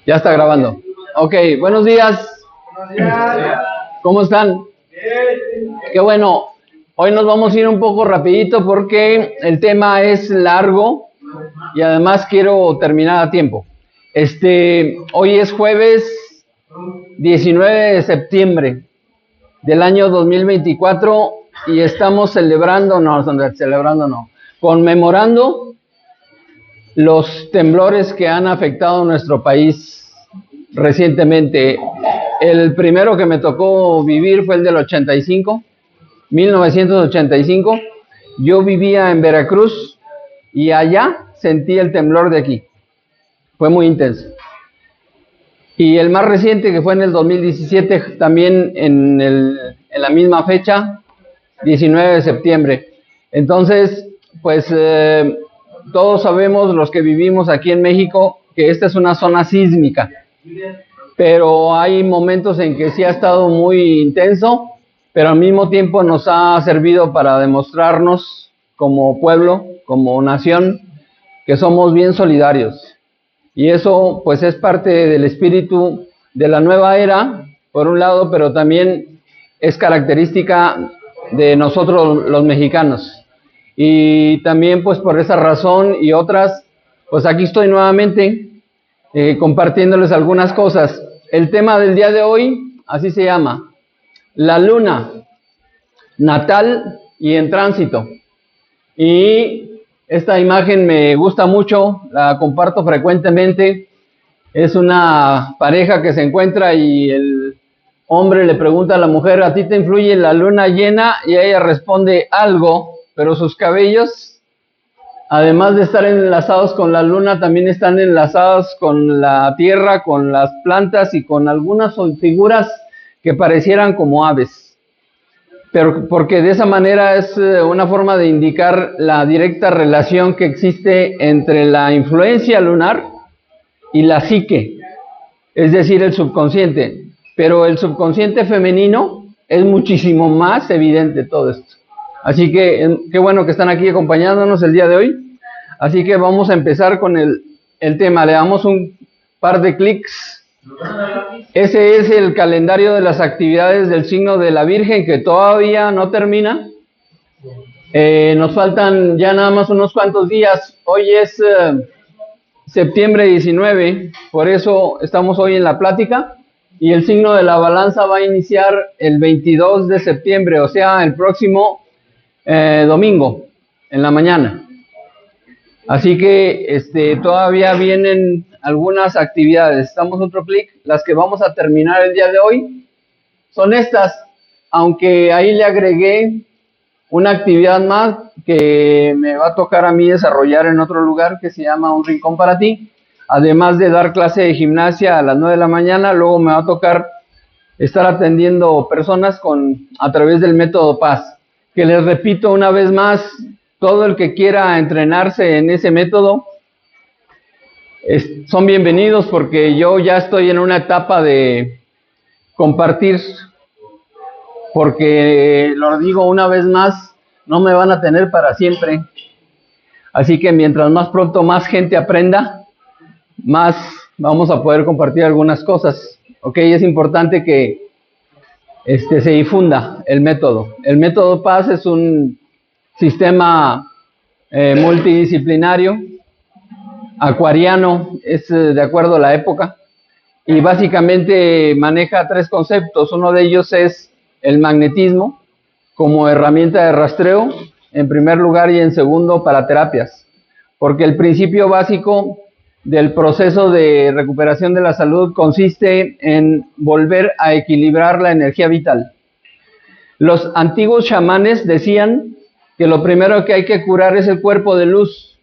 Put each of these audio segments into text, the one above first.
Ya está grabando. Ok, buenos días. Buenos días. ¿Cómo están? Bien. Qué bueno. Hoy nos vamos a ir un poco rapidito porque el tema es largo y además quiero terminar a tiempo. Hoy es jueves 19 de septiembre del año 2024 y estamos conmemorando los temblores que han afectado nuestro país recientemente. El primero que me tocó vivir fue el del 1985. Yo vivía en Veracruz y allá sentí el temblor de aquí. Fue muy intenso. Y el más reciente, que fue en el 2017, también en la misma fecha, 19 de septiembre. Entonces, pues todos sabemos, los que vivimos aquí en México, que esta es una zona sísmica. Pero hay momentos en que sí ha estado muy intenso, pero al mismo tiempo nos ha servido para demostrarnos como pueblo, como nación, que somos bien solidarios. Y eso pues es parte del espíritu de la nueva era, por un lado, pero también es característica de nosotros los mexicanos. Y también pues por esa razón y otras, pues aquí estoy nuevamente compartiéndoles algunas cosas. El tema del día de hoy, así se llama, la luna natal y en tránsito. Y esta imagen me gusta mucho, la comparto frecuentemente. Es una pareja que se encuentra y el hombre le pregunta a la mujer: ¿a ti te influye la luna llena? Y ella responde: algo, pero sus cabellos, además de estar enlazados con la luna, también están enlazados con la tierra, con las plantas y con algunas figuras que parecieran como aves. Pero porque de esa manera es una forma de indicar la directa relación que existe entre la influencia lunar y la psique, es decir, el subconsciente. Pero el subconsciente femenino es muchísimo más evidente todo esto. Así que qué bueno que están aquí acompañándonos el día de hoy. Así que vamos a empezar con el tema. Le damos un par de clics. Ese es el calendario de las actividades del signo de la Virgen, que todavía no termina. Nos faltan ya nada más unos cuantos días. Hoy es septiembre 19, por eso estamos hoy en la plática. Y el signo de la balanza va a iniciar el 22 de septiembre, o sea, el próximo domingo, en la mañana. Así que todavía vienen algunas actividades. Damos otro clic. Las que vamos a terminar el día de hoy son estas, aunque ahí le agregué una actividad más que me va a tocar a mí desarrollar en otro lugar, que se llama Un Rincón para Ti. Además de dar clase de gimnasia a las 9 de la mañana, luego me va a tocar estar atendiendo personas a través del método Paz, que les repito una vez más: todo el que quiera entrenarse en ese método son bienvenidos, porque yo ya estoy en una etapa de compartir, porque lo digo una vez más, no me van a tener para siempre. Así que mientras más pronto más gente aprenda, más vamos a poder compartir algunas cosas. Ok, es importante que se difunda el método. El método Paz es un sistema multidisciplinario, acuariano, es de acuerdo a la época, y básicamente maneja tres conceptos. Uno de ellos es el magnetismo como herramienta de rastreo, en primer lugar, y en segundo, para terapias, porque el principio básico del proceso de recuperación de la salud consiste en volver a equilibrar la energía vital. Los antiguos chamanes decían que lo primero que hay que curar es el cuerpo de luz.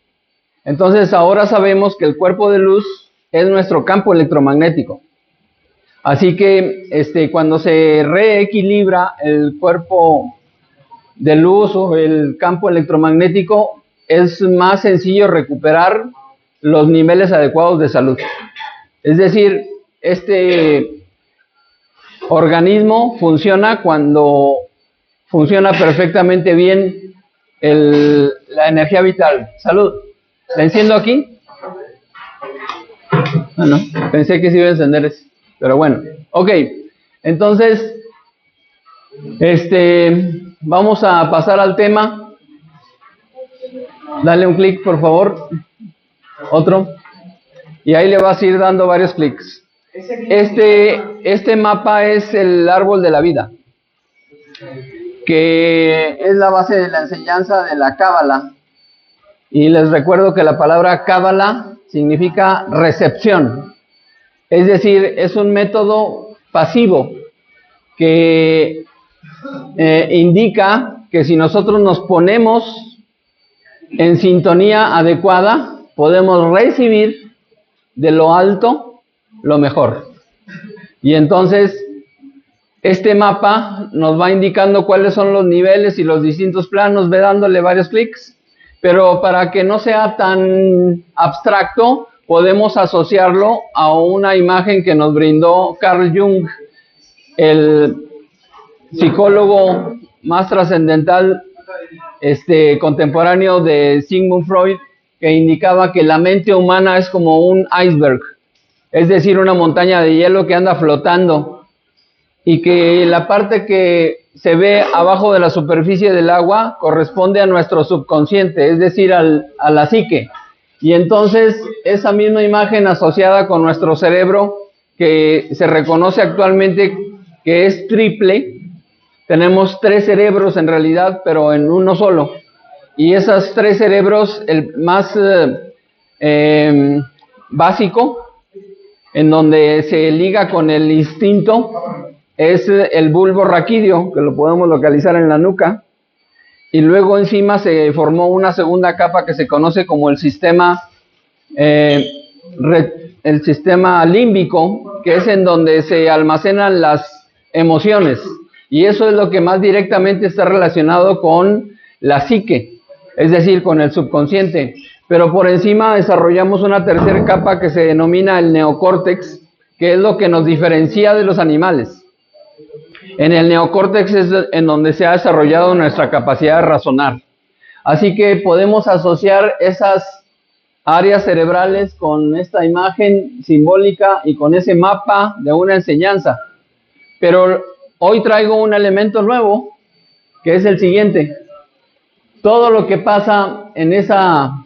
Entonces ahora sabemos que el cuerpo de luz es nuestro campo electromagnético. Así que cuando se reequilibra el cuerpo de luz o el campo electromagnético, es más sencillo recuperar los niveles adecuados de salud. Es decir, este organismo funciona cuando funciona perfectamente bien la energía vital. Salud. ¿La enciendo aquí? Ah, no, pensé que se iba a encender ese, pero bueno, ok, entonces, vamos a pasar al tema. Dale un clic, por favor, otro, y ahí le vas a ir dando varios clics. Este mapa es el árbol de la vida, que es la base de la enseñanza de la Cábala. Y les recuerdo que la palabra Cábala significa recepción. Es decir, es un método pasivo que indica que si nosotros nos ponemos en sintonía adecuada, podemos recibir de lo alto lo mejor. Y entonces, este mapa nos va indicando cuáles son los niveles y los distintos planos, ve dándole varios clics, pero para que no sea tan abstracto, podemos asociarlo a una imagen que nos brindó Carl Jung, el psicólogo más trascendental contemporáneo de Sigmund Freud, que indicaba que la mente humana es como un iceberg, es decir, una montaña de hielo que anda flotando, y que la parte que se ve abajo de la superficie del agua corresponde a nuestro subconsciente, es decir, a la psique. Y entonces esa misma imagen asociada con nuestro cerebro, que se reconoce actualmente que es triple, tenemos 3 cerebros en realidad, pero en uno solo. Y esos 3 cerebros, el más básico, en donde se liga con el instinto, es el bulbo raquídeo, que lo podemos localizar en la nuca. Y luego encima se formó una segunda capa que se conoce como el sistema límbico, que es en donde se almacenan las emociones. Y eso es lo que más directamente está relacionado con la psique, es decir, con el subconsciente. Pero por encima desarrollamos una tercera capa que se denomina el neocórtex, que es lo que nos diferencia de los animales. En el neocórtex es en donde se ha desarrollado nuestra capacidad de razonar. Así que podemos asociar esas áreas cerebrales con esta imagen simbólica y con ese mapa de una enseñanza. Pero hoy traigo un elemento nuevo, que es el siguiente. Todo lo que pasa en esa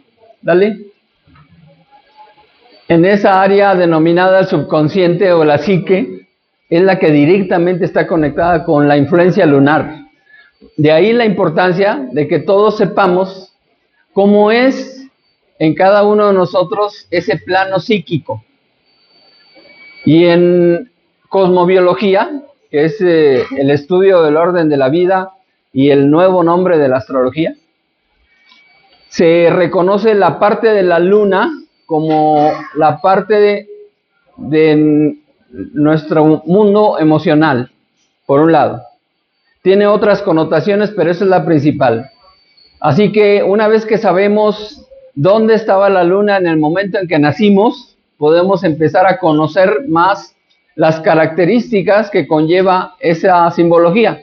área denominada el subconsciente o la psique, es la que directamente está conectada con la influencia lunar. De ahí la importancia de que todos sepamos cómo es en cada uno de nosotros ese plano psíquico. Y en cosmobiología, que es el estudio del orden de la vida y el nuevo nombre de la astrología, se reconoce la parte de la luna como la parte de nuestro mundo emocional, por un lado. Tiene otras connotaciones, pero esa es la principal. Así que una vez que sabemos dónde estaba la luna en el momento en que nacimos, podemos empezar a conocer más las características que conlleva esa simbología.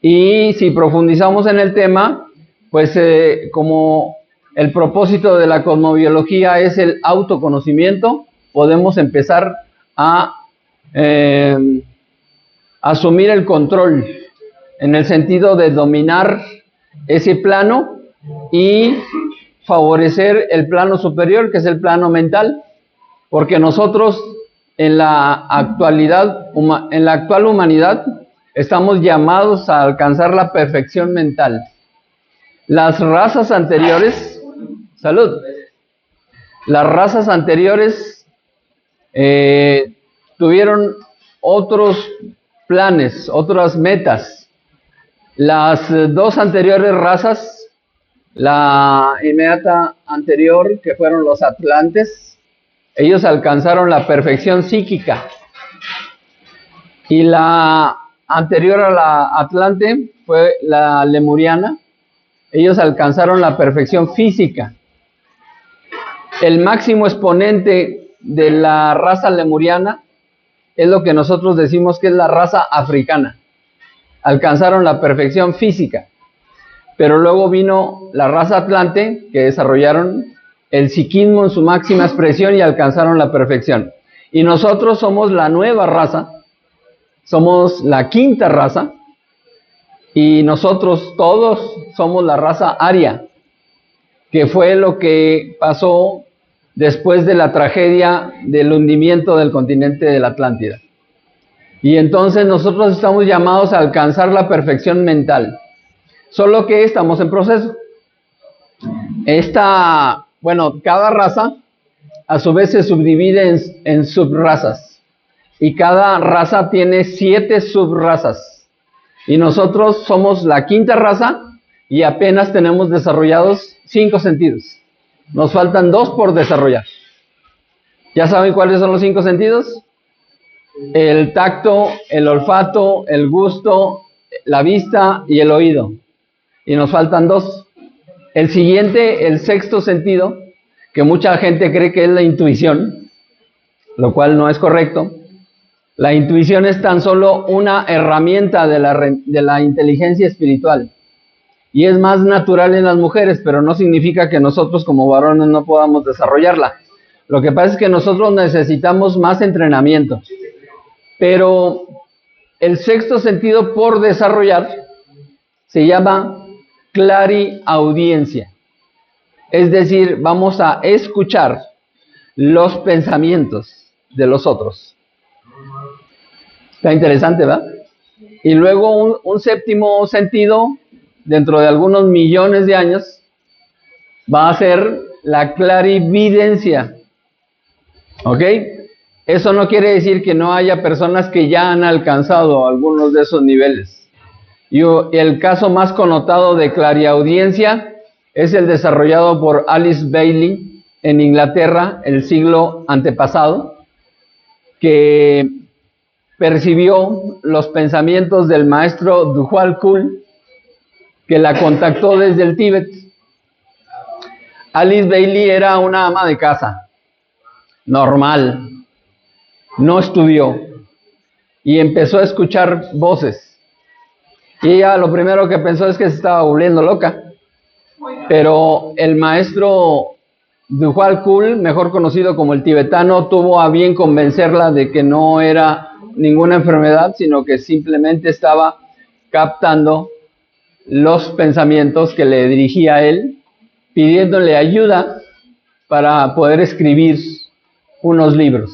Y si profundizamos en el tema, pues como el propósito de la cosmobiología es el autoconocimiento, podemos empezar a asumir el control en el sentido de dominar ese plano y favorecer el plano superior, que es el plano mental, porque nosotros en la actual humanidad estamos llamados a alcanzar la perfección mental. Las razas anteriores, las razas anteriores tuvieron otros planes, otras metas. Las 2 anteriores razas, la inmediata anterior, que fueron los atlantes, ellos alcanzaron la perfección psíquica. Y la anterior a la atlante fue la lemuriana, ellos alcanzaron la perfección física. El máximo exponente de la raza lemuriana es lo que nosotros decimos que es la raza africana. Alcanzaron la perfección física. Pero luego vino la raza atlante, que desarrollaron el psiquismo en su máxima expresión y alcanzaron la perfección. Y nosotros somos la nueva raza, somos la quinta raza, y nosotros todos somos la raza aria, que fue lo que pasó después de la tragedia del hundimiento del continente de la Atlántida. Y entonces nosotros estamos llamados a alcanzar la perfección mental, solo que estamos en proceso. Cada raza a su vez se subdivide en subrazas, y cada raza tiene 7 subrazas, y nosotros somos la quinta raza y apenas tenemos desarrollados 5 sentidos. Nos faltan 2 por desarrollar. ¿Ya saben cuáles son los 5 sentidos? El tacto, el olfato, el gusto, la vista y el oído. Y nos faltan 2. El siguiente, el sexto sentido, que mucha gente cree que es la intuición, lo cual no es correcto. La intuición es tan solo una herramienta de la inteligencia espiritual. Y es más natural en las mujeres, pero no significa que nosotros como varones no podamos desarrollarla. Lo que pasa es que nosotros necesitamos más entrenamiento. Pero el sexto sentido por desarrollar se llama clariaudiencia. Es decir, vamos a escuchar los pensamientos de los otros. Está interesante, ¿verdad? Y luego un séptimo sentido, dentro de algunos millones de años, va a ser la clarividencia. ¿Ok? Eso no quiere decir que no haya personas que ya han alcanzado algunos de esos niveles. Y el caso más connotado de clariaudiencia es el desarrollado por Alice Bailey en Inglaterra el siglo antepasado, que percibió los pensamientos del maestro Djwhal Khul, que la contactó desde el Tíbet. Alice Bailey era una ama de casa, normal, no estudió, y empezó a escuchar voces. Y ella lo primero que pensó es que se estaba volviendo loca, pero el maestro Djwhal Khul, mejor conocido como el tibetano, tuvo a bien convencerla de que no era ninguna enfermedad, sino que simplemente estaba captando los pensamientos que le dirigía a él, pidiéndole ayuda para poder escribir unos libros.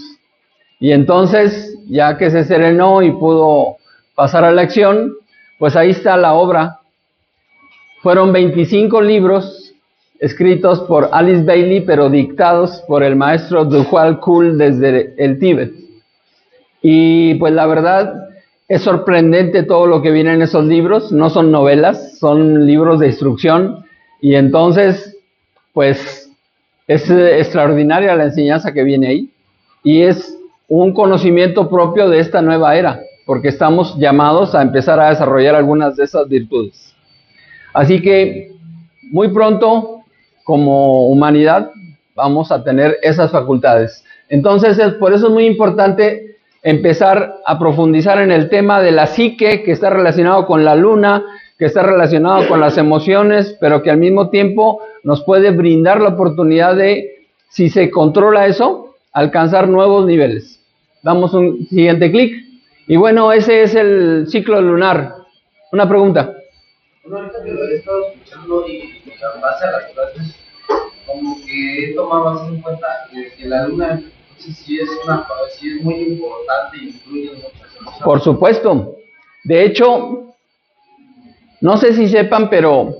Y entonces, ya que se serenó y pudo pasar a la acción, pues ahí está la obra. Fueron 25 libros escritos por Alice Bailey, pero dictados por el maestro Djwhal Khul desde el Tíbet. Y pues la verdad es sorprendente todo lo que viene en esos libros. No son novelas, son libros de instrucción. Y entonces, pues es extraordinaria la enseñanza que viene ahí. Y es un conocimiento propio de esta nueva era, porque estamos llamados a empezar a desarrollar algunas de esas virtudes. Así que muy pronto, como humanidad, vamos a tener esas facultades. Entonces, por eso es muy importante empezar a profundizar en el tema de la psique, que está relacionado con la luna, que está relacionado con las emociones, pero que al mismo tiempo nos puede brindar la oportunidad de, si se controla eso, alcanzar nuevos niveles. Damos un siguiente clic. Y bueno, ese es el ciclo lunar. Una pregunta. Bueno, ahorita que lo he estado escuchando y en base a las clases, como que he tomado así en cuenta que la luna sí es muy importante y influye en muchas cosas. Por supuesto. De hecho, no sé si sepan, pero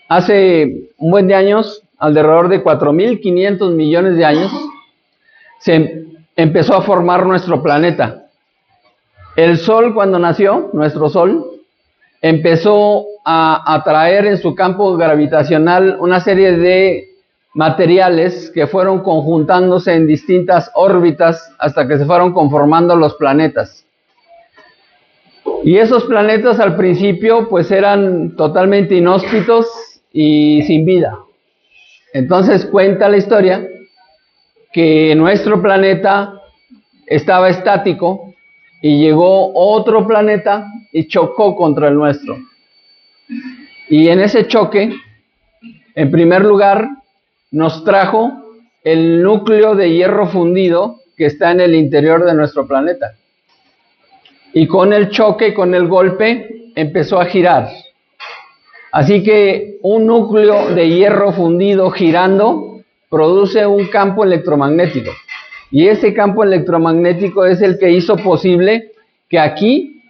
hace un buen de años, alrededor de 4.500 millones de años, se empezó a formar nuestro planeta. El Sol, cuando nació, nuestro Sol, empezó a atraer en su campo gravitacional una serie de materiales que fueron conjuntándose en distintas órbitas hasta que se fueron conformando los planetas. Y esos planetas al principio pues eran totalmente inhóspitos y sin vida. Entonces cuenta la historia que nuestro planeta estaba estático y llegó otro planeta y chocó contra el nuestro. Y en ese choque En primer lugar, nos trajo el núcleo de hierro fundido que está en el interior de nuestro planeta. Y con el choque, con el golpe, empezó a girar. Así que un núcleo de hierro fundido girando produce un campo electromagnético. Y ese campo electromagnético es el que hizo posible que aquí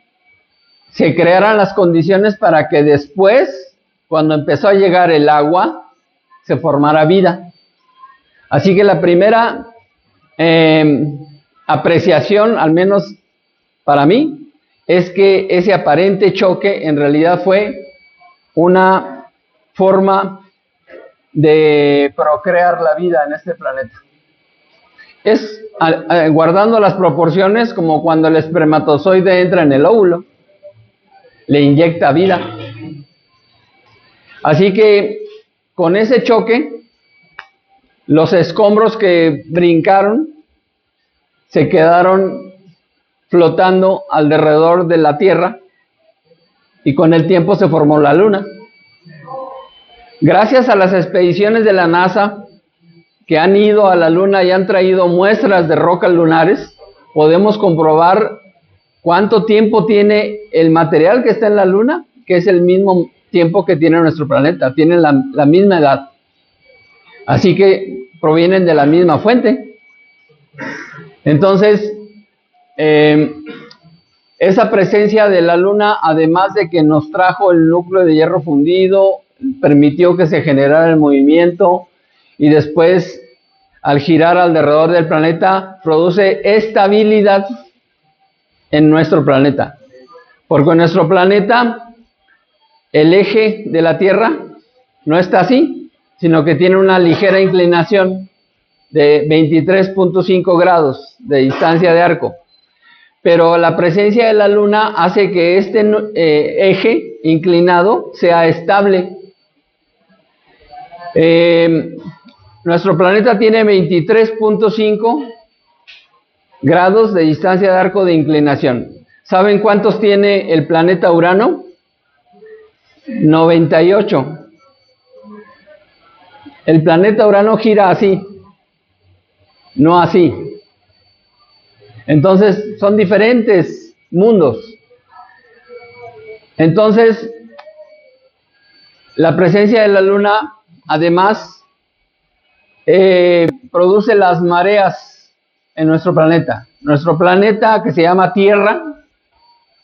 se crearan las condiciones para que después, cuando empezó a llegar el agua, se formara vida. Así que la primera apreciación, al menos para mí, es que ese aparente choque en realidad fue una forma de procrear la vida en este planeta. Es guardando las proporciones como cuando el espermatozoide entra en el óvulo, le inyecta vida. Así que con ese choque, los escombros que brincaron se quedaron flotando alrededor de la Tierra y con el tiempo se formó la Luna. Gracias a las expediciones de la NASA que han ido a la Luna y han traído muestras de rocas lunares, podemos comprobar cuánto tiempo tiene el material que está en la Luna, que es el mismo tiempo que tiene nuestro planeta, tienen la misma edad. Así que provienen de la misma fuente. Entonces, esa presencia de la Luna, además de que nos trajo el núcleo de hierro fundido, permitió que se generara el movimiento y después, al girar alrededor del planeta, produce estabilidad en nuestro planeta. Porque en nuestro planeta, el eje de la Tierra no está así, sino que tiene una ligera inclinación de 23.5 grados de distancia de arco. Pero la presencia de la Luna hace que este eje inclinado sea estable. Nuestro planeta tiene 23.5 grados de distancia de arco de inclinación. ¿Saben cuántos tiene el planeta Urano? 98. El planeta Urano gira así, no así. Entonces, son diferentes mundos. Entonces, la presencia de la Luna, además, produce las mareas en nuestro planeta. Nuestro planeta, que se llama Tierra,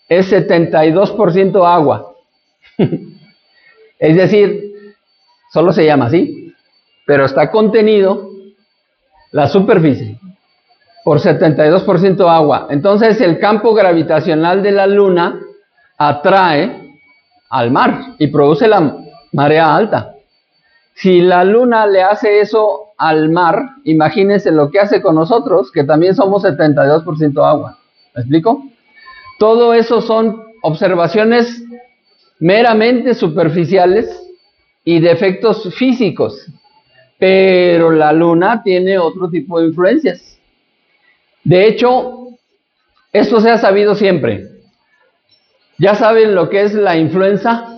es 72% agua. Es decir, solo se llama así, pero está contenido la superficie por 72% agua. Entonces, el campo gravitacional de la Luna atrae al mar y produce la marea alta. Si la Luna le hace eso al mar, imagínense lo que hace con nosotros, que también somos 72% agua. ¿Me explico? Todo eso son observaciones meramente superficiales y de efectos físicos, pero la Luna tiene otro tipo de influencias. De hecho, esto se ha sabido siempre. ¿Ya saben lo que es la influenza?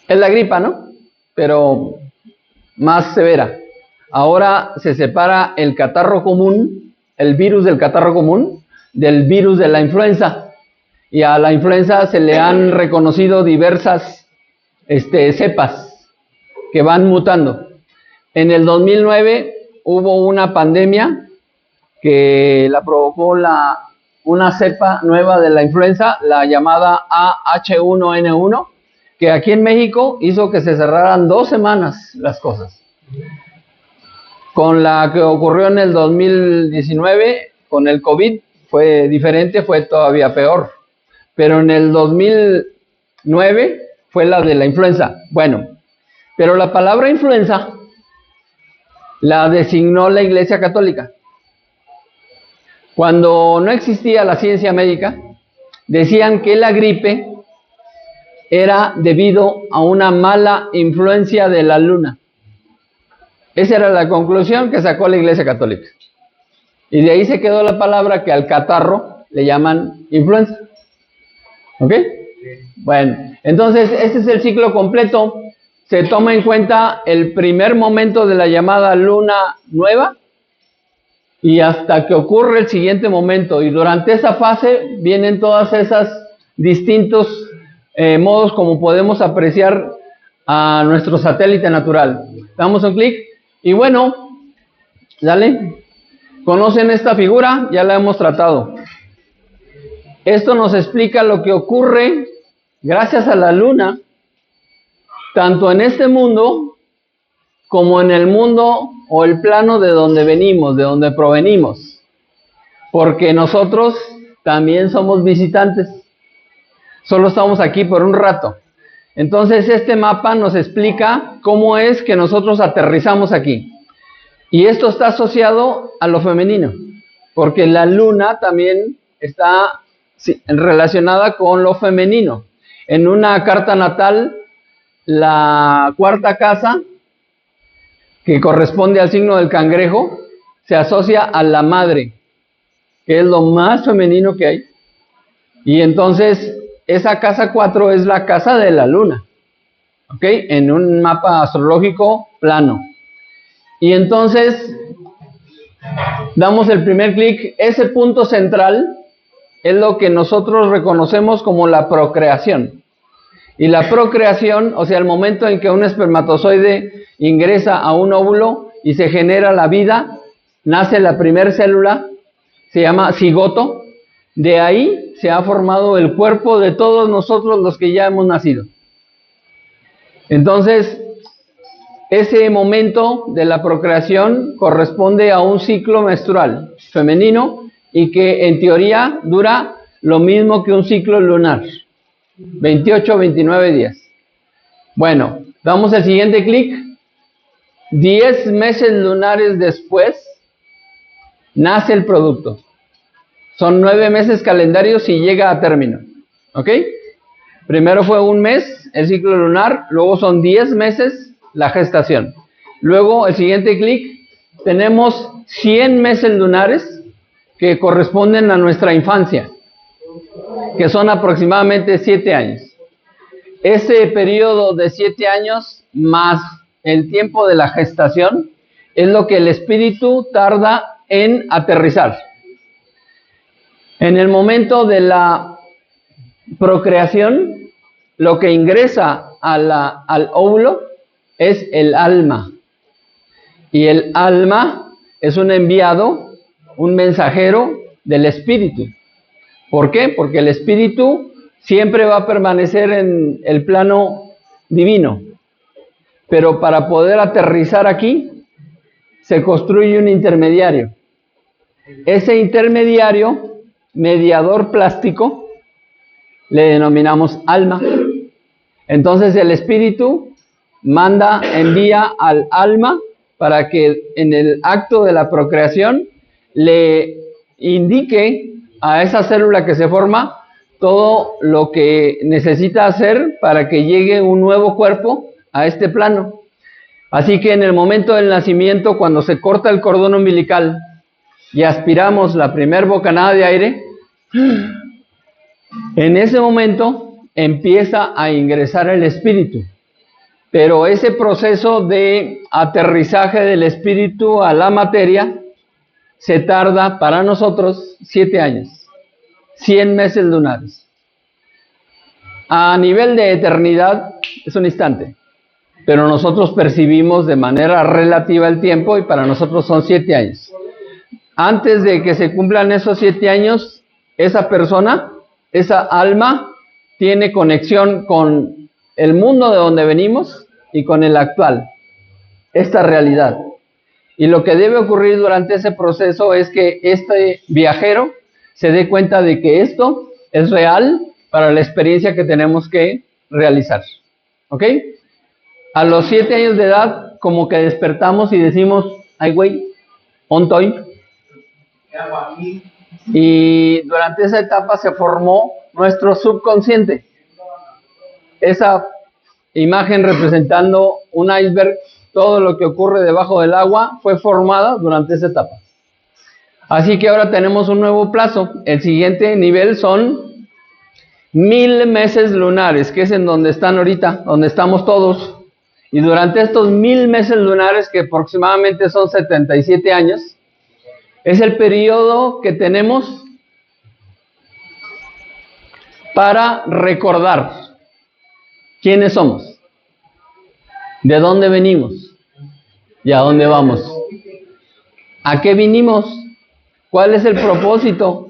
Es la gripa, ¿no? Pero más severa. Ahora se separa el catarro común, el virus del catarro común, del virus de la influenza. Y a la influenza se le han reconocido diversas cepas que van mutando. En el 2009 hubo una pandemia que la provocó una cepa nueva de la influenza, la llamada AH1N1, que aquí en México hizo que se cerraran 2 semanas las cosas. Con la que ocurrió en el 2019, con el COVID, fue diferente, fue todavía peor. Pero en el 2009 fue la de la influenza. Bueno, pero la palabra influenza la designó la Iglesia Católica. Cuando no existía la ciencia médica, decían que la gripe era debido a una mala influencia de la Luna. Esa era la conclusión que sacó la Iglesia Católica. Y de ahí se quedó la palabra que al catarro le llaman influenza. ¿Ok? Bueno, Entonces, este es el ciclo completo. Se toma en cuenta el primer momento de la llamada luna nueva y hasta que ocurre el siguiente momento. Y durante esa fase vienen todas esas distintos modos como podemos apreciar a nuestro satélite natural. Damos un clic y bueno, dale. ¿Conocen esta figura? Ya la hemos tratado. Esto nos explica lo que ocurre gracias a la luna, tanto en este mundo como en el mundo o el plano de donde venimos, de donde provenimos. Porque nosotros también somos visitantes. Solo estamos aquí por un rato. Entonces este mapa nos explica cómo es que nosotros aterrizamos aquí. Y esto está asociado a lo femenino, porque la luna también está relacionada con lo femenino. En una carta natal, la cuarta casa, que corresponde al signo del cangrejo, se asocia a la madre, que es lo más femenino que hay. Y entonces, esa casa 4 es la casa de la luna, ¿ok? En un mapa astrológico plano. Y entonces, damos el primer clic. Ese punto central es lo que nosotros reconocemos como la procreación. Y la procreación, o sea, el momento en que un espermatozoide ingresa a un óvulo y se genera la vida, nace la primera célula, se llama cigoto. De ahí se ha formado el cuerpo de todos nosotros los que ya hemos nacido. Entonces, ese momento de la procreación corresponde a un ciclo menstrual femenino y que en teoría dura lo mismo que un ciclo lunar, 28 o 29 días. Bueno, damos el siguiente clic. 10 meses lunares después nace el producto. Son 9 meses calendarios y llega a término. ¿Ok? Primero fue un mes, el ciclo lunar, luego son 10 meses la gestación. Luego, el siguiente clic, tenemos 100 meses lunares que corresponden a nuestra infancia, que son aproximadamente 7 años. Ese periodo de 7 años más el tiempo de la gestación es lo que el espíritu tarda en aterrizar. En el momento de la procreación, lo que ingresa al óvulo es el alma. Y el alma es un enviado, un mensajero del espíritu. ¿Por qué? Porque el espíritu siempre va a permanecer en el plano divino. Pero para poder aterrizar aquí, se construye un intermediario. Ese intermediario, mediador plástico, le denominamos alma. Entonces el espíritu envía al alma para que en el acto de la procreación le indique a esa célula que se forma todo lo que necesita hacer para que llegue un nuevo cuerpo a este plano. Así que en el momento del nacimiento, cuando se corta el cordón umbilical y aspiramos la primer bocanada de aire, en ese momento empieza a ingresar el espíritu. Pero ese proceso de aterrizaje del espíritu a la materia se tarda para nosotros 7 años, 100 meses lunares. A nivel de eternidad es un instante, pero nosotros percibimos de manera relativa el tiempo y para nosotros son 7 años. Antes de que se cumplan esos 7 años, esa persona, esa alma, tiene conexión con el mundo de donde venimos y con el actual, esta realidad. Y lo que debe ocurrir durante ese proceso es que este viajero se dé cuenta de que esto es real para la experiencia que tenemos que realizar. ¿Ok? A los 7 años de edad, como que despertamos y decimos, ay güey, ontoy. Y durante esa etapa se formó nuestro subconsciente. Esa imagen representando un iceberg, todo lo que ocurre debajo del agua fue formada durante esa etapa. Así que ahora tenemos un nuevo plazo. El siguiente nivel son 1000 meses lunares, que es en donde están ahorita, donde estamos todos. Y durante estos 1000 meses lunares, que aproximadamente son 77 años, es el periodo que tenemos para recordar quiénes somos, de dónde venimos y a dónde vamos. ¿A qué vinimos? ¿Cuál es el propósito?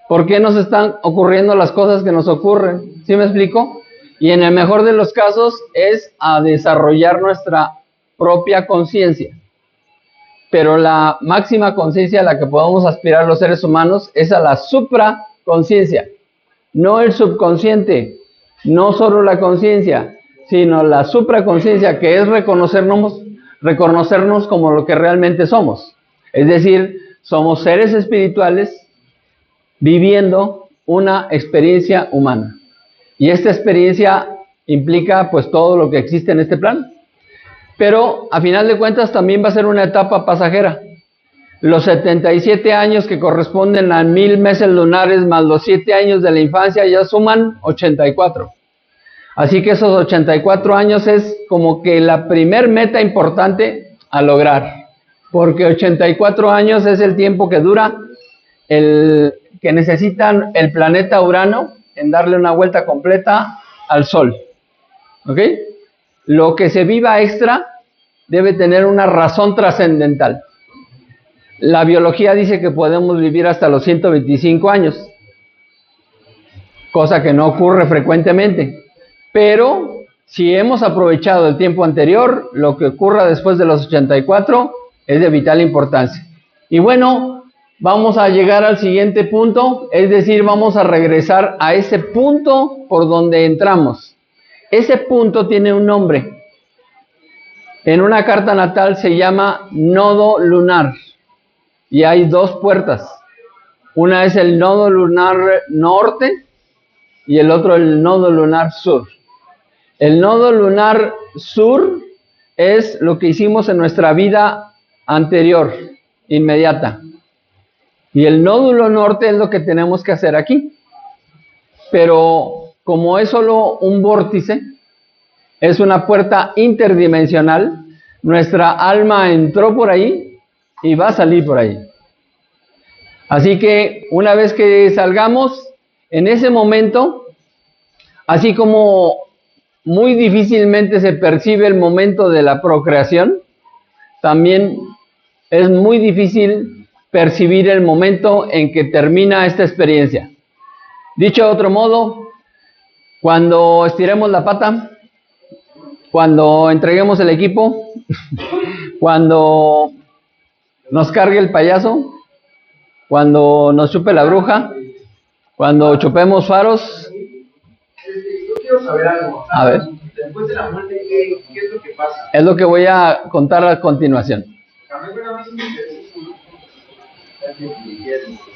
¿Por qué nos están ocurriendo las cosas que nos ocurren? ¿Sí me explico? Y en el mejor de los casos es a desarrollar nuestra propia conciencia. Pero la máxima conciencia a la que podemos aspirar los seres humanos es a la supraconciencia. No el subconsciente, no solo la conciencia, sino la supraconciencia, que es reconocernos como lo que realmente somos. Es decir, somos seres espirituales viviendo una experiencia humana. Y esta experiencia implica pues todo lo que existe en este plano. Pero a final de cuentas también va a ser una etapa pasajera. Los 77 años que corresponden a 1000 meses lunares más los 7 años de la infancia ya suman 84. Así que esos 84 años es como que la primer meta importante a lograr. Porque 84 años es el tiempo que dura que necesitan el planeta Urano en darle una vuelta completa al Sol. ¿Ok? Lo que se viva extra debe tener una razón trascendental. La biología dice que podemos vivir hasta los 125 años, cosa que no ocurre frecuentemente. Pero si hemos aprovechado el tiempo anterior, lo que ocurra después de los 84 es de vital importancia. Y bueno, vamos a llegar al siguiente punto, es decir, vamos a regresar a ese punto por donde entramos. Ese punto tiene un nombre. En una carta natal se llama nodo lunar. Y hay dos puertas. Una es el nodo lunar norte y el otro el nodo lunar sur. El nodo lunar sur es lo que hicimos en nuestra vida anterior, inmediata. Y el nódulo norte es lo que tenemos que hacer aquí. Pero como es solo un vórtice, es una puerta interdimensional, nuestra alma entró por ahí y va a salir por ahí. Así que una vez que salgamos, en ese momento, así como muy difícilmente se percibe el momento de la procreación, también es muy difícil percibir el momento en que termina esta experiencia. Dicho de otro modo, cuando estiremos la pata, cuando entreguemos el equipo, cuando nos cargue el payaso, cuando nos chupe la bruja, cuando chupemos faros. Yo quiero saber algo. A ver. Después de la muerte, ¿qué es lo que pasa? Es lo que voy a contar a continuación.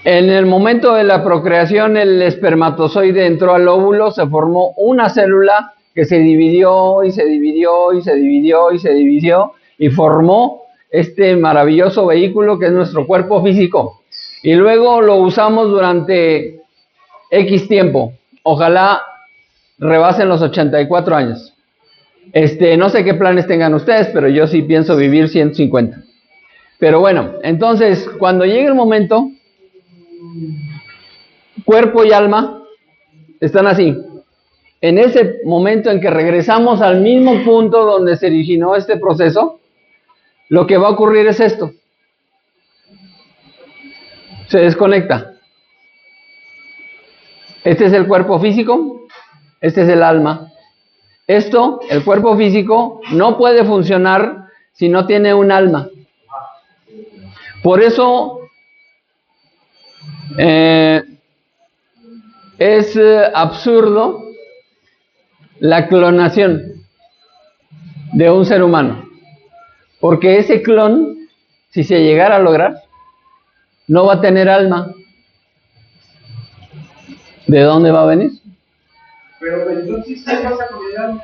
En el momento de la procreación, el espermatozoide entró al óvulo, se formó una célula que se dividió y se dividió y se dividió y se dividió y formó este maravilloso vehículo que es nuestro cuerpo físico. Y luego lo usamos durante X tiempo. Ojalá rebasen los 84 años. No sé qué planes tengan ustedes, pero yo sí pienso vivir 150. Pero bueno, entonces, cuando llegue el momento, cuerpo y alma están así. En ese momento en que regresamos al mismo punto donde se originó este proceso, lo que va a ocurrir es esto. Se desconecta. Este es el cuerpo físico, este es el alma. Esto, el cuerpo físico, no puede funcionar si no tiene un alma. Por eso es absurdo la clonación de un ser humano. Porque ese clon, si se llegara a lograr, no va a tener alma. ¿De dónde va a venir? Pero entonces, ¿qué pasa con el alma?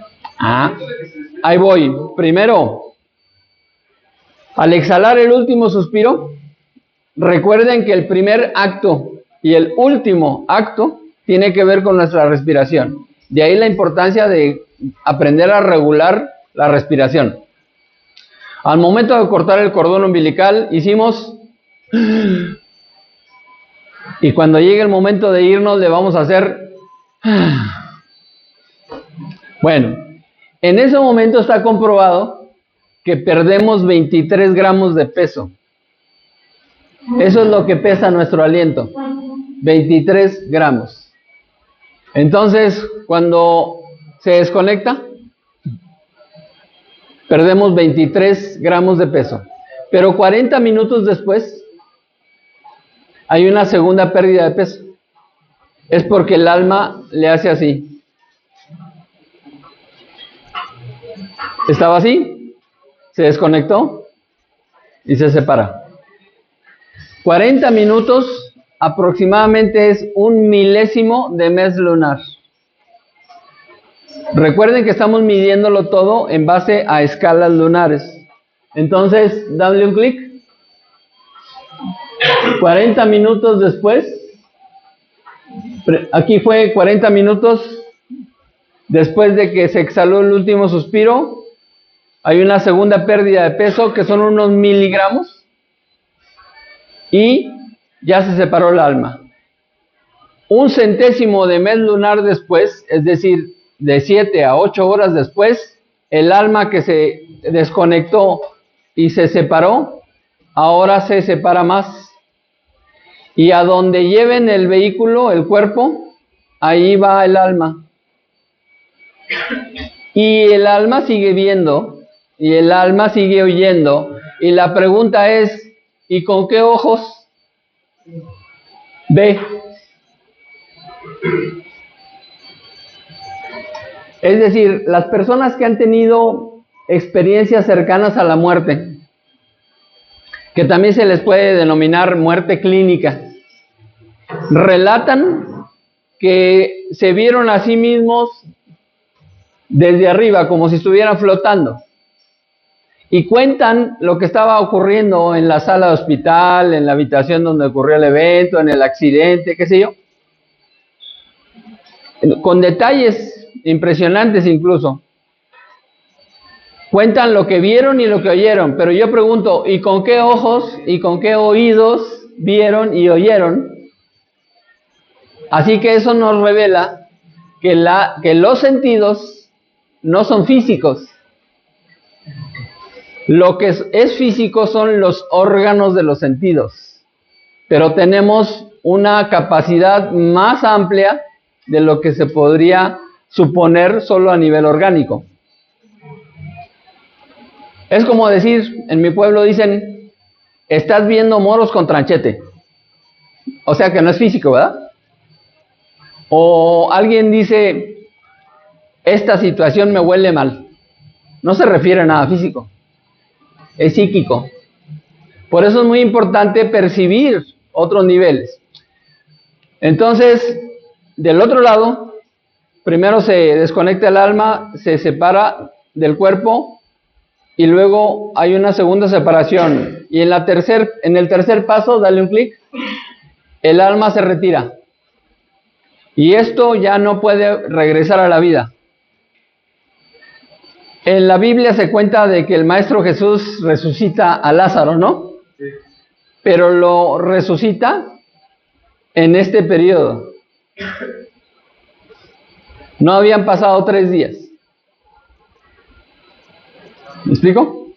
Ahí voy. Primero, al exhalar el último suspiro, recuerden que el primer acto y el último acto tiene que ver con nuestra respiración. De ahí la importancia de aprender a regular la respiración. Al momento de cortar el cordón umbilical, hicimos... Y cuando llegue el momento de irnos, le vamos a hacer... Bueno, en ese momento está comprobado que perdemos 23 gramos de peso. Eso es lo que pesa nuestro aliento. 23 gramos. Entonces, cuando se desconecta, perdemos 23 gramos de peso. Pero 40 minutos después, hay una segunda pérdida de peso. Es porque el alma le hace así. Estaba así, se desconectó y se separa. 40 minutos aproximadamente es 1/1000 de mes lunar. Recuerden que estamos midiéndolo todo en base a escalas lunares. Entonces, dale un clic. 40 minutos después, aquí fue 40 minutos después de que se exhaló el último suspiro. Hay una segunda pérdida de peso que son unos miligramos y ya se separó el alma. 1/100 de mes lunar después, es decir, de 7 a 8 horas después, el alma que se desconectó y se separó, ahora se separa más. Y a donde lleven el vehículo, el cuerpo, ahí va el alma. Y el alma sigue viendo, y el alma sigue oyendo. Y la pregunta es, ¿y con qué ojos ve? Es decir, las personas que han tenido experiencias cercanas a la muerte, que también se les puede denominar muerte clínica, relatan que se vieron a sí mismos desde arriba, como si estuvieran flotando, y cuentan lo que estaba ocurriendo en la sala de hospital, en la habitación donde ocurrió el evento, en el accidente, qué sé yo, con detalles impresionantes incluso. Cuentan lo que vieron y lo que oyeron, pero yo pregunto, ¿y con qué ojos y con qué oídos vieron y oyeron? Así que eso nos revela que los sentidos no son físicos. Lo que es físico son los órganos de los sentidos, pero tenemos una capacidad más amplia de lo que se podría suponer solo a nivel orgánico. Es como decir, en mi pueblo dicen, estás viendo moros con tranchete. O sea que no es físico, ¿verdad? O alguien dice, esta situación me huele mal. No se refiere a nada físico, es psíquico. Por eso es muy importante percibir otros niveles. Entonces, del otro lado, primero se desconecta el alma, se separa del cuerpo, y luego hay una segunda separación. Y en el tercer paso, dale un clic, el alma se retira. Y esto ya no puede regresar a la vida. En la Biblia se cuenta de que el Maestro Jesús resucita a Lázaro, ¿no? Sí. Pero lo resucita en este periodo. No habían pasado 3 días. ¿Me explico?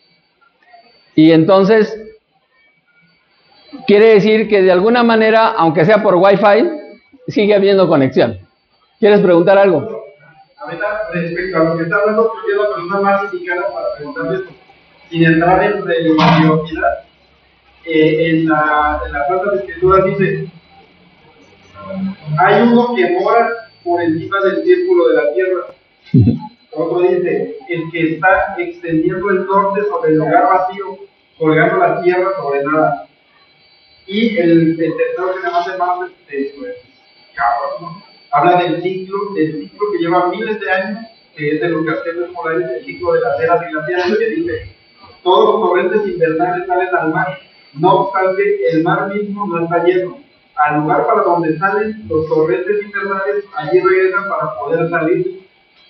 Y entonces, quiere decir que de alguna manera, aunque sea por Wi-Fi, sigue habiendo conexión. ¿Quieres preguntar algo? Ahorita, respecto a lo que está hablando, yo soy la persona más indicada para preguntarle esto. Sin entrar en religiosidad, en la Santa Escritura dice, hay uno que mora por encima del círculo de la tierra. Otro dice, el que está extendiendo el norte sobre el lugar vacío, colgando la tierra sobre nada. Y el tercero que nada más es más pues, cabrón, ¿no? Habla del ciclo que lleva miles de años, que es de los casquetes polares, el ciclo de las eras glaciares, que dice, todos los torrentes invernales salen al mar, no obstante, el mar mismo no está lleno. al lugar para donde salen los torrentes infernales, allí regresan para poder salir.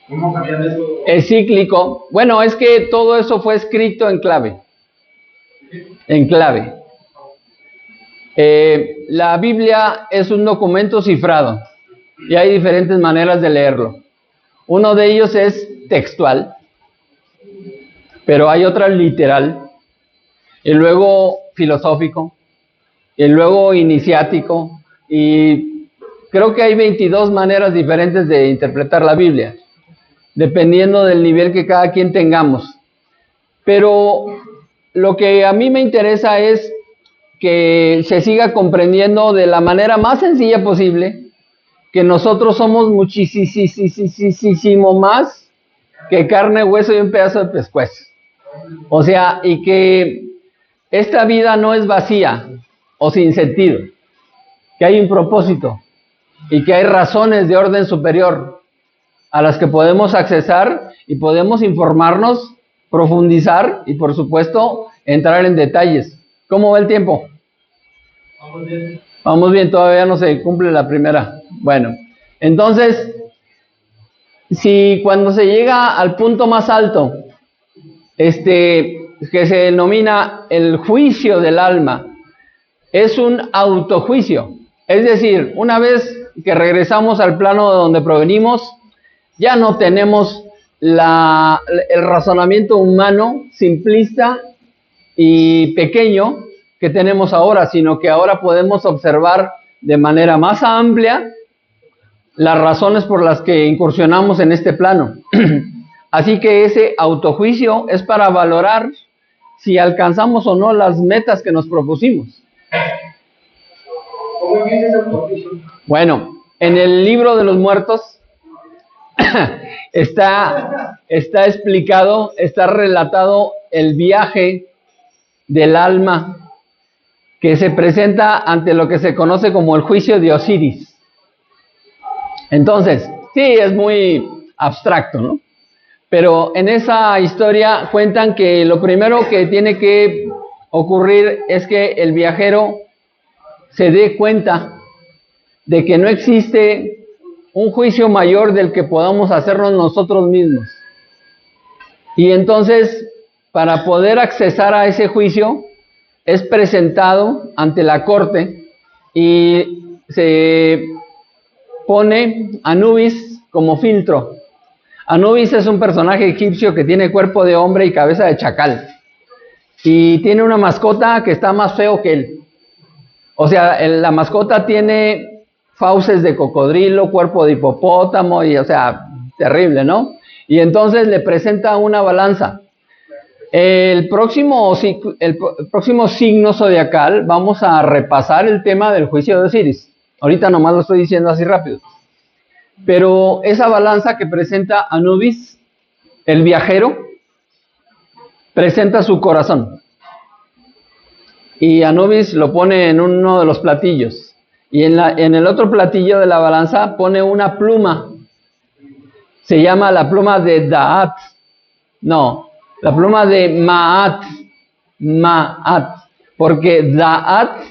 ¿Cómo sabían eso? Es cíclico. Bueno, es que todo eso fue escrito en clave. En clave. La Biblia es un documento cifrado y hay diferentes maneras de leerlo. Uno de ellos es textual, pero hay otra literal, y luego filosófico, y luego iniciático, y creo que hay 22 maneras diferentes de interpretar la Biblia, dependiendo del nivel que cada quien tengamos. Pero lo que a mí me interesa es que se siga comprendiendo de la manera más sencilla posible que nosotros somos muchísimo más que carne, hueso y un pedazo de pescuezo. O sea, y que esta vida no es vacía o sin sentido, que hay un propósito y que hay razones de orden superior a las que podemos accesar y podemos informarnos, profundizar y, por supuesto, entrar en detalles. ¿Cómo va el tiempo? Vamos bien, todavía no se cumple la primera. Bueno, entonces, si cuando se llega al punto más alto, que se denomina el juicio del alma, es un autojuicio. Es decir, una vez que regresamos al plano de donde provenimos, ya no tenemos el razonamiento humano simplista y pequeño que tenemos ahora, sino que ahora podemos observar de manera más amplia las razones por las que incursionamos en este plano. Así que ese autojuicio es para valorar si alcanzamos o no las metas que nos propusimos. ¿Cómo empieza ese autojuicio? Bueno, en el libro de los muertos está explicado, está relatado el viaje del alma que se presenta ante lo que se conoce como el juicio de Osiris. Entonces, sí, es muy abstracto, ¿no? Pero en esa historia cuentan que lo primero que tiene que ocurrir es que el viajero se dé cuenta de que no existe un juicio mayor del que podamos hacernos nosotros mismos. Y entonces, para poder accesar a ese juicio, es presentado ante la corte y se pone Anubis como filtro. Anubis es un personaje egipcio que tiene cuerpo de hombre y cabeza de chacal. Y tiene una mascota que está más feo que él. O sea, la mascota tiene fauces de cocodrilo, cuerpo de hipopótamo, y o sea, terrible, ¿no? Y entonces le presenta una balanza. El próximo signo zodiacal vamos a repasar el tema del juicio de Osiris. Ahorita nomás lo estoy diciendo así rápido. Pero esa balanza que presenta Anubis, el viajero, presenta su corazón. Y Anubis lo pone en uno de los platillos. Y en el otro platillo de la balanza pone una pluma. Se llama la pluma de Da'at. No, la pluma de Ma'at. Ma'at. Porque Da'at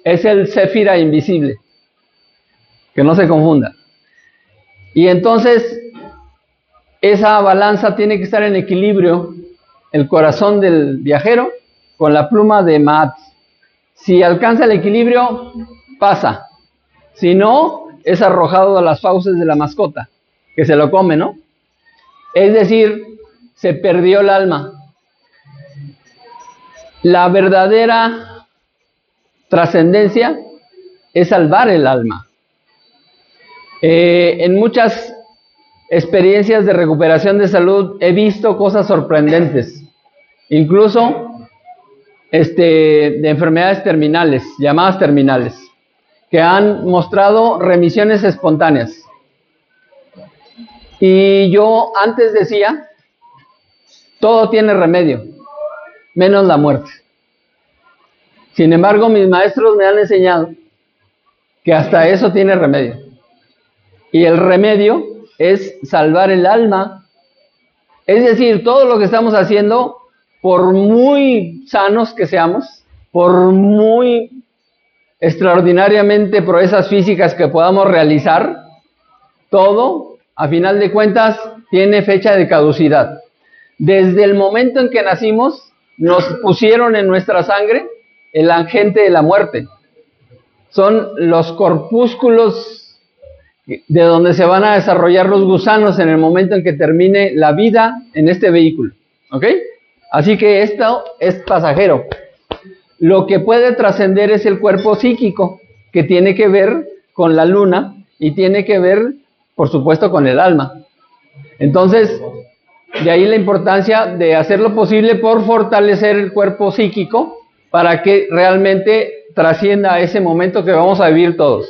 es el Séfira invisible. Que no se confunda. Y entonces, esa balanza tiene que estar en equilibrio, el corazón del viajero con la pluma de Ma'at. Si alcanza el equilibrio, pasa. Si no, es arrojado a las fauces de la mascota, que se lo come, ¿no? Es decir, se perdió el alma. La verdadera trascendencia es salvar el alma. En muchas experiencias de recuperación de salud he visto cosas sorprendentes, incluso de enfermedades terminales, llamadas terminales, que han mostrado remisiones espontáneas. Y yo antes decía, todo tiene remedio, menos la muerte. Sin embargo, mis maestros me han enseñado que hasta eso tiene remedio. Y el remedio es salvar el alma. Es decir, todo lo que estamos haciendo, por muy sanos que seamos, por muy extraordinariamente proezas físicas que podamos realizar, todo, a final de cuentas, tiene fecha de caducidad. Desde el momento en que nacimos, nos pusieron en nuestra sangre el agente de la muerte. Son los corpúsculos de donde se van a desarrollar los gusanos en el momento en que termine la vida en este vehículo. ¿Ok? Así que esto es pasajero. Lo que puede trascender es el cuerpo psíquico, que tiene que ver con la luna y tiene que ver, por supuesto, con el alma. Entonces, de ahí la importancia de hacer lo posible por fortalecer el cuerpo psíquico para que realmente trascienda ese momento que vamos a vivir todos.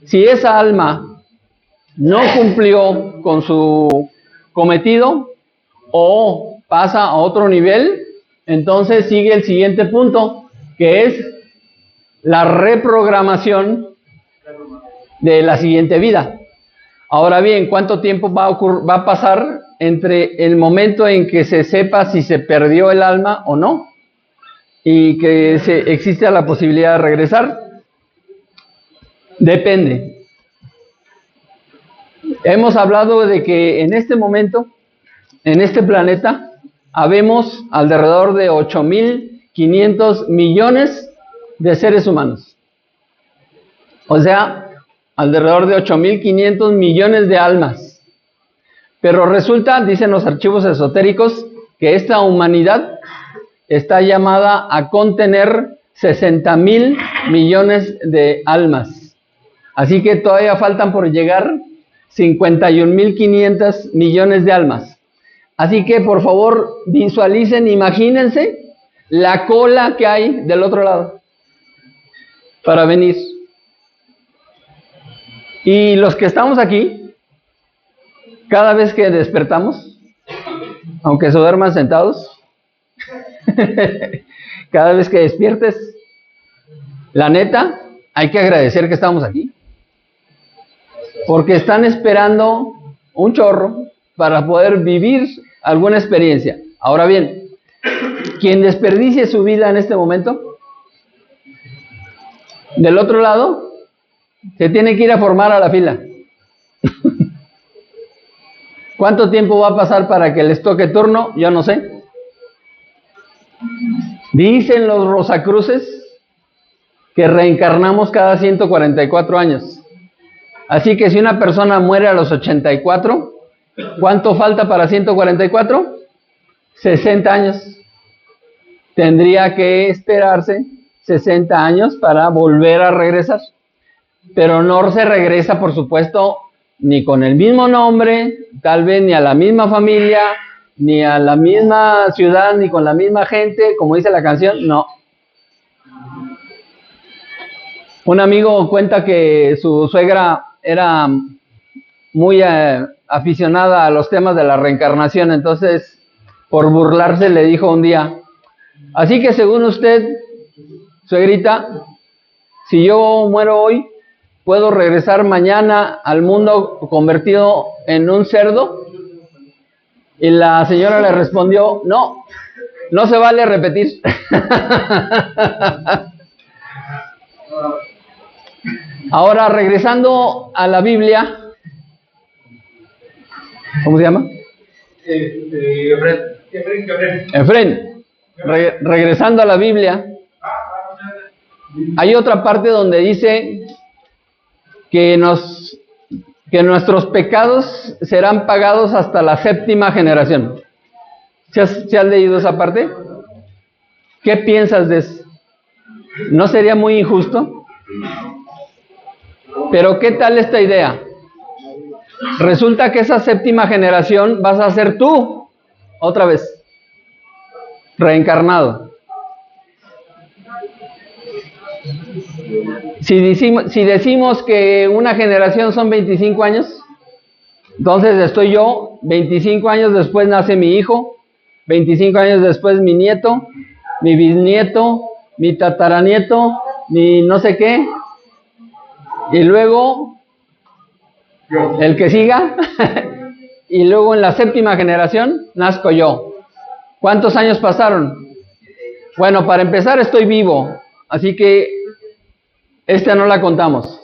Si esa alma no cumplió con su cometido o pasa a otro nivel, entonces sigue el siguiente punto, que es la reprogramación de la siguiente vida. Ahora bien, ¿cuánto tiempo va a pasar entre el momento en que se sepa si se perdió el alma o no? Y que existe la posibilidad de regresar. Depende. Hemos hablado de que en este momento, en este planeta, habemos alrededor de 8.500 millones de seres humanos. O sea, alrededor de 8.500 millones de almas. Pero resulta, dicen los archivos esotéricos, que esta humanidad está llamada a contener 60.000 millones de almas. Así que todavía faltan por llegar 51.500 millones de almas. Así que por favor visualicen, imagínense la cola que hay del otro lado para venir. Y los que estamos aquí, cada vez que despertamos, aunque se duerman sentados, cada vez que despiertes, la neta, hay que agradecer que estamos aquí. Porque están esperando un chorro para poder vivir alguna experiencia. Ahora bien, quien desperdicie su vida en este momento, del otro lado, se tiene que ir a formar a la fila. ¿Cuánto tiempo va a pasar para que les toque turno? Yo no sé. Dicen los Rosacruces que reencarnamos cada 144 años. Así que si una persona muere a los 84, ¿cuánto falta para 144? 60 años. Tendría que esperarse 60 años para volver a regresar. Pero no se regresa, por supuesto, ni con el mismo nombre, tal vez ni a la misma familia, ni a la misma ciudad, ni con la misma gente, como dice la canción, no. Un amigo cuenta que su suegra era muy aficionada a los temas de la reencarnación, entonces por burlarse le dijo un día, así que según usted, suegrita, si yo muero hoy, ¿puedo regresar mañana al mundo convertido en un cerdo? Y la señora le respondió, no se vale repetir. Ahora, regresando a la Biblia, ¿cómo se llama? Efrén. Regresando a la Biblia, hay otra parte donde dice que nuestros pecados serán pagados hasta la 7ª generación. ¿Se has leído esa parte? ¿Qué piensas de eso? ¿No sería muy injusto? Pero ¿qué tal esta idea? Resulta que esa 7ª generación vas a ser tú, otra vez, reencarnado. Si decimos que una generación son 25 años, entonces estoy yo, 25 años después nace mi hijo, 25 años después mi nieto, mi bisnieto, mi tataranieto, mi no sé qué, y luego el que siga, y luego en la 7ª generación nazco yo. ¿Cuántos años pasaron? Bueno, para empezar estoy vivo, así que Esta no la contamos.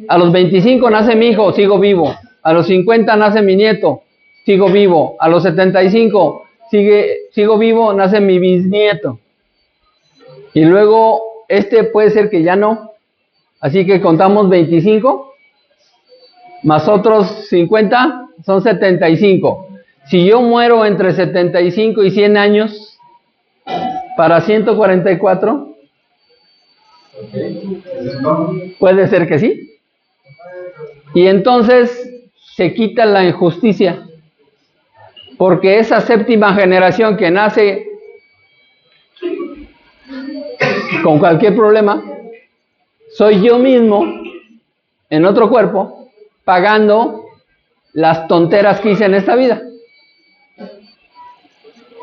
A los 25 nace mi hijo, sigo vivo. A los 50 nace mi nieto, sigo vivo. A los 75 sigo vivo, nace mi bisnieto. Y luego puede ser que ya no. Así que contamos 25 más otros 50 son 75. Si yo muero entre 75 y 100 años, para 144, puede ser que sí. Y entonces se quita la injusticia, porque esa séptima generación que nace con cualquier problema, soy yo mismo en otro cuerpo pagando las tonteras que hice en esta vida.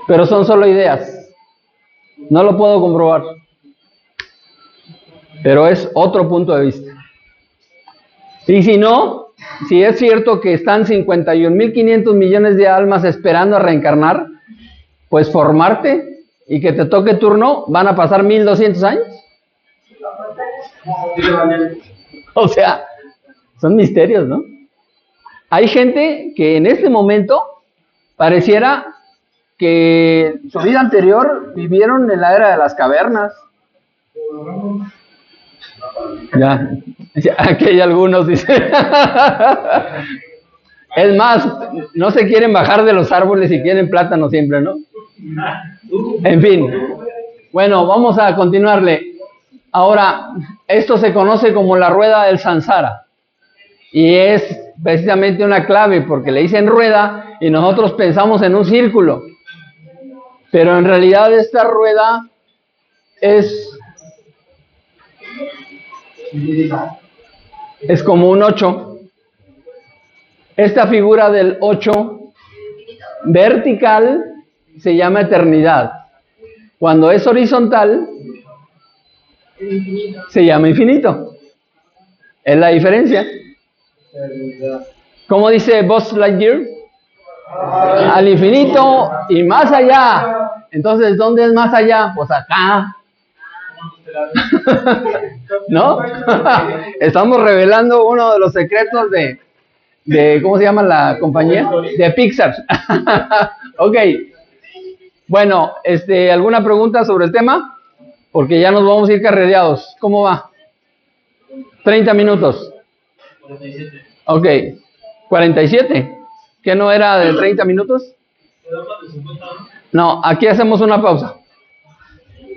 Pero son solo ideas, no lo puedo comprobar, pero es otro punto de vista. Y si no, si es cierto que están 51.500 millones de almas esperando a reencarnar, pues formarte y que te toque turno, van a pasar 1.200 años. O sea, son misterios, ¿no? Hay gente que en este momento pareciera que su vida anterior vivieron en la era de las cavernas. Ya, aquí hay algunos, dice. Es más, no se quieren bajar de los árboles y quieren plátano siempre, ¿no? En fin. Bueno, vamos a continuarle. Ahora, esto se conoce como la rueda del samsara. Y es precisamente una clave porque le dicen rueda y nosotros pensamos en un círculo. Pero en realidad esta rueda es como un 8. Esta figura del 8 vertical se llama eternidad. Cuando es horizontal se llama infinito. Es la diferencia. ¿Cómo dice Buzz Lightyear? Al infinito y más allá. Entonces, ¿dónde es más allá? Pues acá. ¿No? Estamos revelando uno de los secretos de ¿cómo se llama la compañía? De Pixar. Ok. Bueno, ¿alguna pregunta sobre el tema? Porque ya nos vamos a ir carrereados. ¿Cómo va? 30 minutos. 47. Ok. 47. ¿Qué no era de 30 minutos? No, aquí hacemos una pausa.